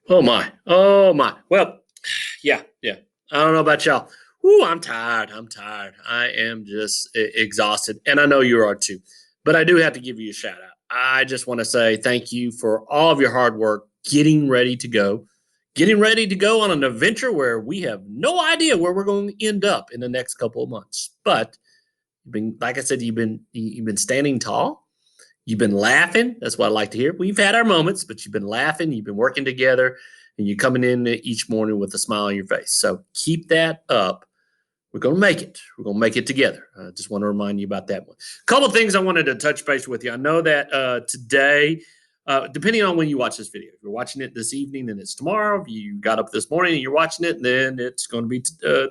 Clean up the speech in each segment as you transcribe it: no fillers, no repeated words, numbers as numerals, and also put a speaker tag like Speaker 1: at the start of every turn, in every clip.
Speaker 1: Oh my. Oh my. Well, yeah. I don't know about y'all. Ooh, I'm tired. I'm tired. I am just exhausted. And I know you are too. But I do have to give you a shout out. I just want to say thank you for all of your hard work getting ready to go. Getting ready to go on an adventure where we have no idea where we're going to end up in the next couple of months. But you've been, like I said, you've been standing tall. You've been laughing. That's what I like to hear. We've had our moments, but you've been laughing. You've been working together, and you're coming in each morning with a smile on your face. So keep that up. We're going to make it. We're going to make it together. I just want to remind you about that one. A couple of things I wanted to touch base with you. I know that today, depending on when you watch this video, if you're watching it this evening, then it's tomorrow. If you got up this morning and you're watching it, then it's going to be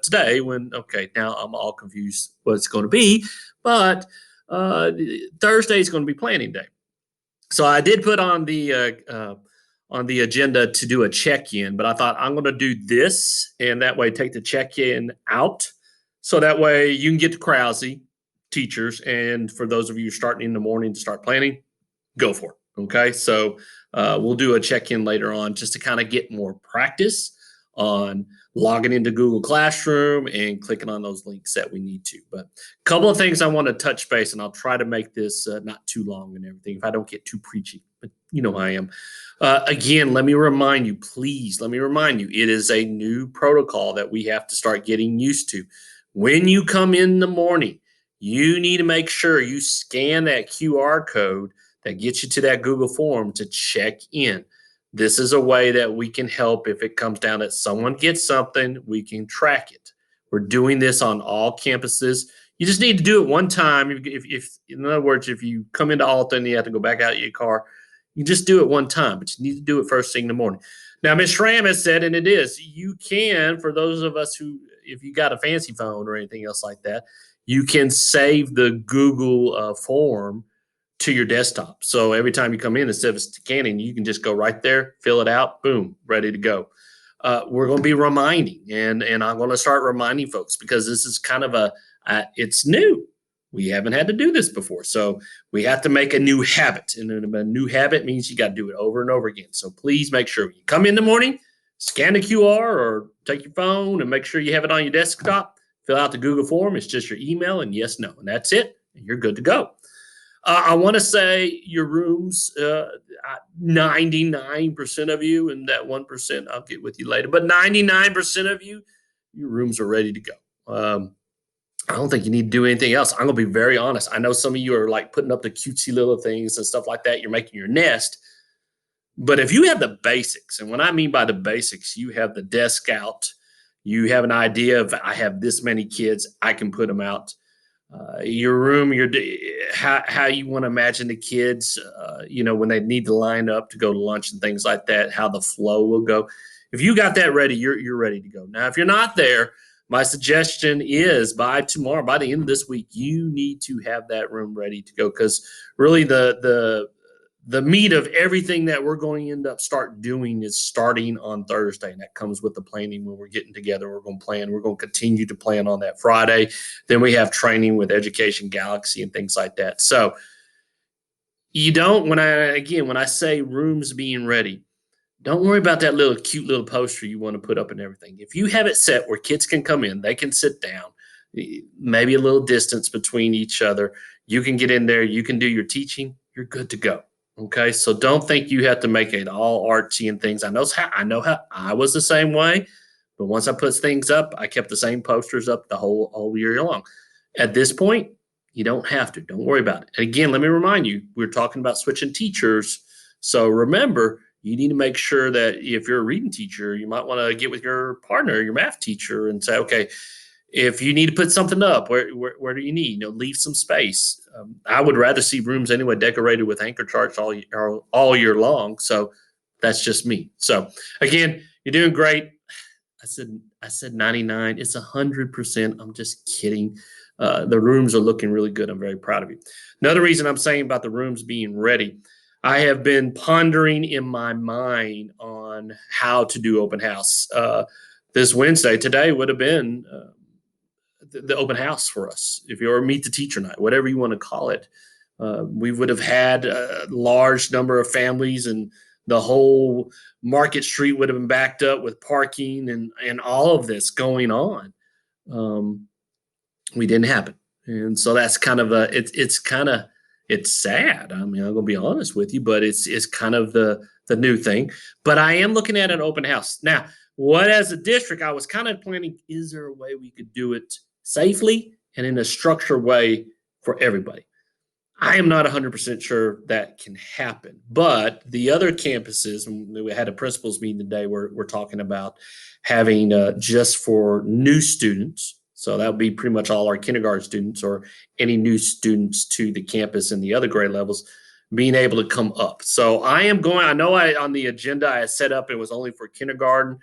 Speaker 1: today. Okay, now I'm all confused what it's going to be. But uh, Thursday is going to be planning day. So I did put on the agenda to do a check-in, but I thought I'm going to do this, and that way take the check-in out, so that way you can get to Krause teachers, and for those of you starting in the morning to start planning, go for it. Okay, so we'll do a check-in later on just to kind of get more practice on logging into Google Classroom and clicking on those links that we need to. But a couple of things I want to touch base, and I'll try to make this not too long and everything if I don't get too preachy. But you know how I am. Again, let me remind you, please, let me remind you, it is a new protocol that we have to start getting used to. When you come in the morning, you need to make sure you scan that QR code that gets you to that Google form to check in. This is a way that we can help if it comes down that someone gets something, we can track it. We're doing this on all campuses. You just need to do it one time. If in other words, if you come into Alta and you have to go back out your car, you just do it one time, but you need to do it first thing in the morning. Now, Ms. Schramm has said, and it is, you can, for those of us who, if you got a fancy phone or anything else like that, you can save the Google form to your desktop. So every time you come in, instead of scanning, you can just go right there, fill it out, boom, ready to go. We're going to be reminding, and I'm going to start reminding folks because this is kind of it's new. We haven't had to do this before, so we have to make a new habit, and a new habit means you got to do it over and over again. So please make sure you come in the morning, scan the QR, or take your phone and make sure you have it on your desktop. Fill out the Google form. It's just your email and yes, no, and that's it. And you're good to go. I want to say your rooms, 99% of you, and that 1%, I'll get with you later, but 99% of you, your rooms are ready to go. I don't think you need to do anything else. I'm going to be very honest. I know some of you are like putting up the cutesy little things and stuff like that. You're making your nest. But if you have the basics, and what I mean by the basics, you have the desk out, you have an idea of I have this many kids, I can put them out. Your room, how you want to imagine the kids, when they need to line up to go to lunch and things like that, how the flow will go. If you got that ready, you're ready to go. Now, if you're not there, my suggestion is by tomorrow, by the end of this week, you need to have that room ready to go because really the meat of everything that we're going to end up start doing is starting on Thursday. And that comes with the planning when we're getting together. We're going to plan. We're going to continue to plan on that Friday. Then we have training with Education Galaxy and things like that. So you don't, when I say rooms being ready, don't worry about that little cute little poster you want to put up and everything. If you have it set where kids can come in, they can sit down, maybe a little distance between each other. You can get in there, you can do your teaching, you're good to go. Okay, so don't think you have to make it all artsy and things. I know how I was the same way, but once I put things up, I kept the same posters up the whole year long. At this point, you don't have to. Don't worry about it. And again, let me remind you, we're talking about switching teachers. So remember, you need to make sure that if you're a reading teacher, you might want to get with your partner, your math teacher, and say, okay, if you need to put something up, where do you need? Leave some space. I would rather see rooms anyway decorated with anchor charts all year long. So that's just me. So again, you're doing great. I said 99. It's 100%. I'm just kidding. The rooms are looking really good. I'm very proud of you. Another reason I'm saying about the rooms being ready, I have been pondering in my mind on how to do open house. This Wednesday, today would have been the open house for us, if you're meet the teacher night, whatever you want to call it. We would have had a large number of families and the whole Market Street would have been backed up with parking and all of this going on. Um, we didn't happen, and so that's kind of a it's kind of it's sad. I mean, I'm gonna be honest with you, but it's kind of the new thing. But I am looking at an open house now. What as a district, I was kind of planning: is there a way we could do it safely and in a structured way for everybody? I am not 100% sure that can happen. But the other campuses, and we had a principals meeting today where we're talking about having just for new students. So that would be pretty much all our kindergarten students or any new students to the campus in the other grade levels being able to come up. So I am going, I know on the agenda I set up, it was only for kindergarten.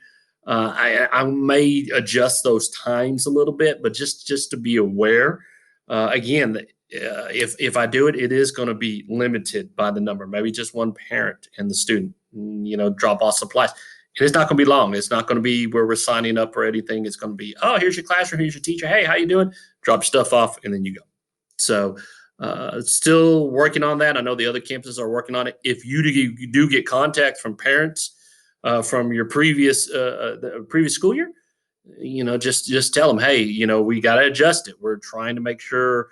Speaker 1: I may adjust those times a little bit, but just to be aware, again, if I do it, it is going to be limited by the number. Maybe just one parent and the student. Drop off supplies. And it's not going to be long. It's not going to be where we're signing up or anything. It's going to be, oh, here's your classroom, here's your teacher. Hey, how you doing? Drop stuff off, and then you go. So, still working on that. I know the other campuses are working on it. If you do get contact from parents from your previous school year, just tell them, hey, we got to adjust it. We're trying to make sure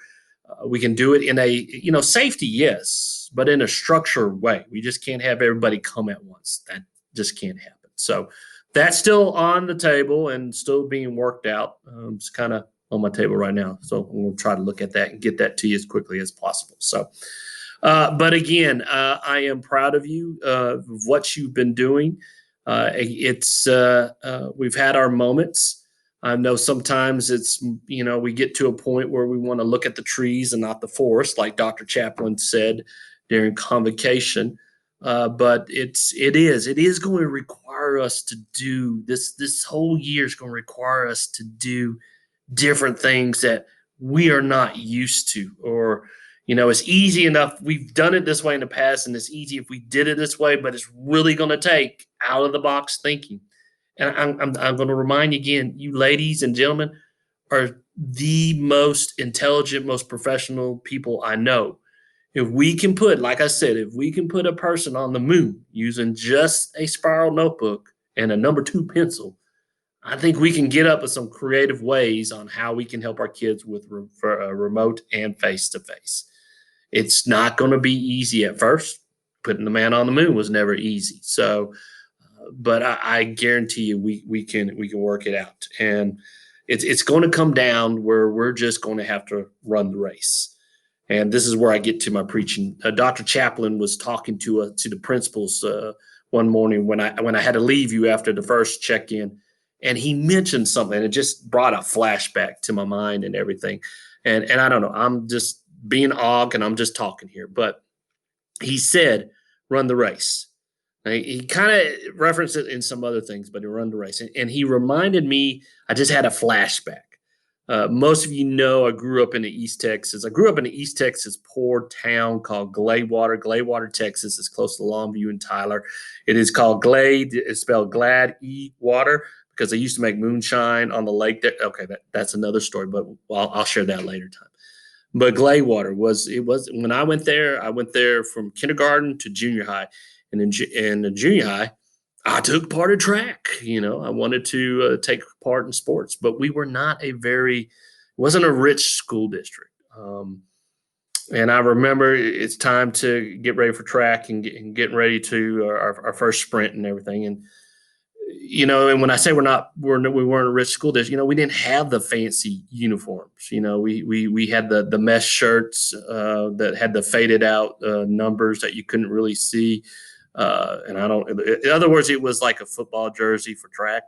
Speaker 1: we can do it in a safety, yes, but in a structured way. We just can't have everybody come at once. That just can't happen. So that's still on the table and still being worked out. It's kind of on my table right now. So I'm going to try to look at that and get that to you as quickly as possible. So, but again, I am proud of you of what you've been doing. We've had our moments. I know sometimes we get to a point where we want to look at the trees and not the forest, like Dr. Chaplin said during convocation. But it is going to require us to do this. This whole year is going to require us to do different things that we are not used to, or it's easy enough. We've done it this way in the past, and it's easy if we did it this way, but it's really going to take out of the box thinking. And I'm going to remind you again, you ladies and gentlemen are the most intelligent, most professional people I know. If we can put, like I said, if we can put a person on the moon using just a spiral notebook and a number two pencil, I think we can get up with some creative ways on how we can help our kids with remote and face to face. It's not going to be easy at first. Putting the man on the moon was never easy. So, but I guarantee you, we can work it out, and it's going to come down where we're just going to have to run the race. And this is where I get to my preaching. Dr. Chaplin was talking to the principals one morning when I had to leave you after the first check in, and he mentioned something, and it just brought a flashback to my mind and everything. And I don't know, I'm just being Og and I'm just talking here, but he said, "Run the race." He kind of referenced it in some other things, but he run the race, and he reminded me. I just had a flashback. Most of you know I grew up in the East Texas. I grew up in the East Texas poor town called Gladewater. Gladewater, Texas is close to Longview and Tyler. It is called Glade. It's spelled Glad E Water because they used to make moonshine on the lake there. Okay, that's another story, but I'll share that later time. But Gladewater was when I went there from kindergarten to junior high, and in the junior high, I took part of track. I wanted to take part in sports, but we were not it wasn't a rich school district. And I remember it's time to get ready for track and getting ready to our first sprint and everything. And when I say we weren't a rich school district, we didn't have the fancy uniforms. We had the mesh shirts that had the faded out numbers that you couldn't really see. And in other words, it was like a football jersey for track.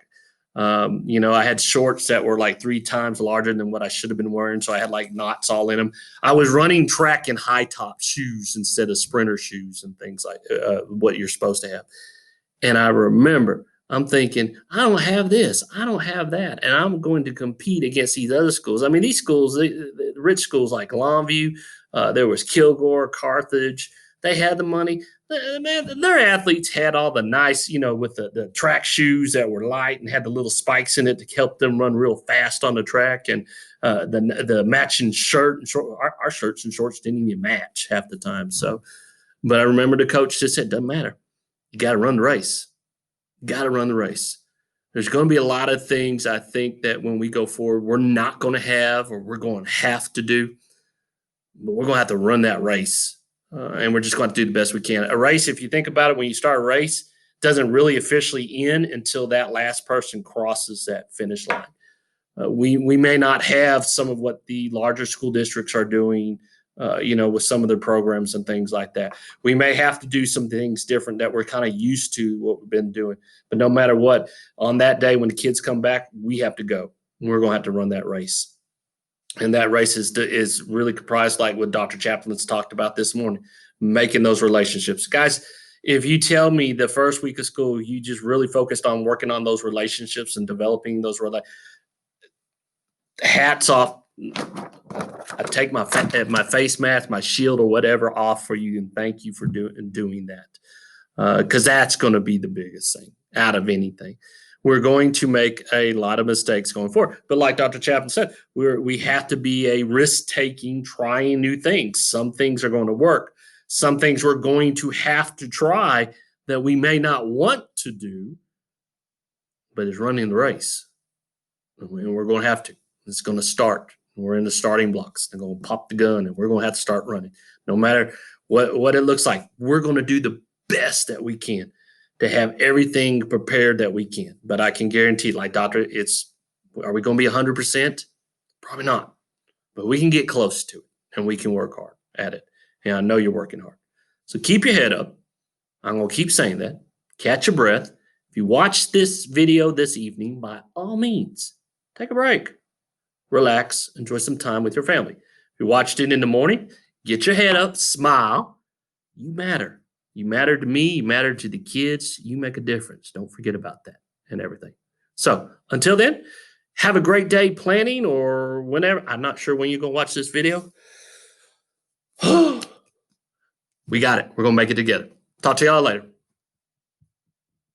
Speaker 1: I had shorts that were like 3 times larger than what I should have been wearing. So I had like knots all in them. I was running track in high top shoes instead of sprinter shoes and things like what you're supposed to have. And I remember I'm thinking, I don't have this, I don't have that, and I'm going to compete against these other schools. I mean, these schools, the rich schools like Longview, there was Kilgore, Carthage. They had the money. Man, their athletes had all the nice, with the track shoes that were light and had the little spikes in it to help them run real fast on the track, and the matching shirt and short. Our shirts and shorts didn't even match half the time. So, but I remember the coach just said, "Doesn't matter. You got to run the race. You got to run the race. There's going to be a lot of things I think that when we go forward, we're not going to have or we're going to have to do, but we're going to have to run that race. And we're just going to do the best we can. A race, if you think about it, when you start a race, doesn't really officially end until that last person crosses that finish line. We may not have some of what the larger school districts are doing, with some of their programs and things like that. We may have to do some things different that we're kind of used to what we've been doing. But no matter what, on that day when the kids come back, we have to go. We're going to have to run that race. And that race is really comprised, like what Dr. Chaplin's talked about this morning, making those relationships. Guys, if you tell me the first week of school, you just really focused on working on those relationships and developing those hats off. I take my face mask, my shield, or whatever off for you, and thank you for doing that, because that's going to be the biggest thing out of anything. We're going to make a lot of mistakes going forward, but like Dr. Chaplin said, we have to be a risk-taking, trying new things. Some things are going to work. Some things we're going to have to try that we may not want to do, but it's running the race, and we're going to have to. It's going to start. We're in the starting blocks. They're going to pop the gun, and we're going to have to start running. No matter what it looks like, we're going to do the best that we can to have everything prepared that we can. But I can guarantee, like Doctor, are we going to be 100%? Probably not. But we can get close to it, and we can work hard at it. And I know you're working hard. So keep your head up. I'm going to keep saying that. Catch your breath. If you watch this video this evening, by all means, take a break. Relax, enjoy some time with your family. If you watched it in the morning, get your head up, smile. You matter. You matter to me. You matter to the kids. You make a difference. Don't forget about that and everything. So until then, have a great day planning or whenever. I'm not sure when you're going to watch this video. We got it. We're going to make it together. Talk to y'all later.